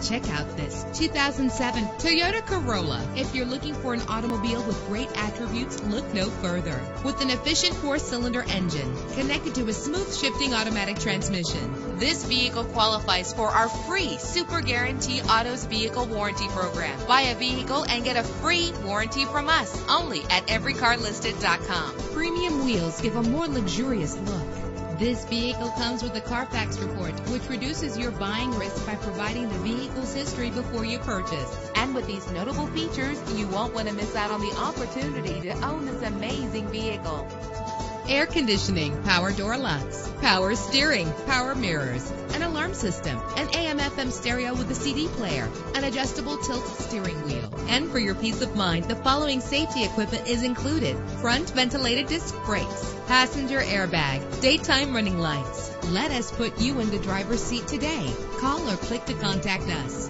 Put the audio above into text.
Check out this 2007 Toyota Corolla. If you're looking for an automobile with great attributes, look no further. With an efficient 4-cylinder engine connected to a smooth shifting automatic transmission, this vehicle qualifies for our free Super Guarantee Autos Vehicle Warranty Program. Buy a vehicle and get a free warranty from us only at everycarlisted.com. Premium wheels give a more luxurious look. This vehicle comes with a Carfax report, which reduces your buying risk by providing the vehicle's history before you purchase. And with these notable features, you won't want to miss out on the opportunity to own this amazing vehicle. Air conditioning, power door locks, power steering, power mirrors, an alarm system, an AM/FM stereo with a CD player, an adjustable tilt steering wheel. And for your peace of mind, the following safety equipment is included: front ventilated disc brakes, passenger airbag, daytime running lights. Let us put you in the driver's seat today. Call or click to contact us.